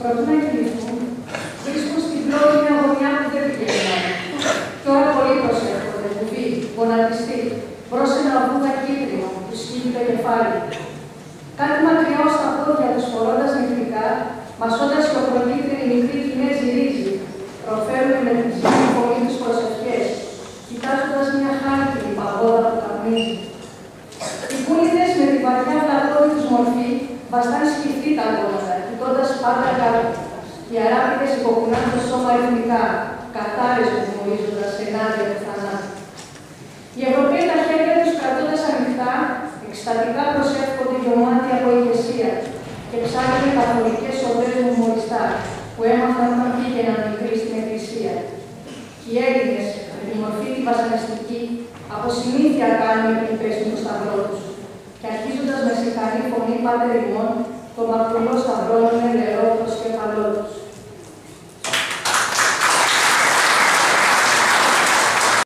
προτού να εκκληθούν, βρίσκουν στην πλώρη μια γωνιά που δεν πηγαίνει. Και όλα πολύ προσεύχονται, βουβοί, γονατιστοί, μπρος ένα βούδα κίτρινο που σκύβει το κεφάλι. Κάτι μακριά ως τα πόδια τους φορώντας νυχτικά, μασώντας χιοπροκίτρινη μικρή Κινέζη ρύζι, προφέρουν με την ψυχή φωνή τους προσευχές, κοιτάζοντας μια χάρτινη παγόδα που καπνίζει. Οι κούλιδες με τη βαθιά βλαγώδη τους μορφή βαστάνε σκυφτή τα γόνατα, κοιτώντας πάντα κάτω. Οι αράπητες υποκουνάνε το σώμα ρυθμικά, καθάρες μουρμουρίζοντας ενάντια του θανάτου. Οι Ευρωπαίοι τα χέρια τους κρατώντας ανοιχτά, εκστατικά προσεύχονται γεωμάτια από ηγεσία και ψάχνουν καθολικές οδές μουρμουριστά που έμαθαν όταν πήγαιναν μικροί στην εκκλησία. Και οι Έλληνες, με τη μορφή τη βασανιστική, από συνήθεια κάνουν επίπες του σταυρό τους. Και αρχίζοντας με σιχαρή φωνή πάτερ ημών, το μακρουλό σταυρώνουν νερό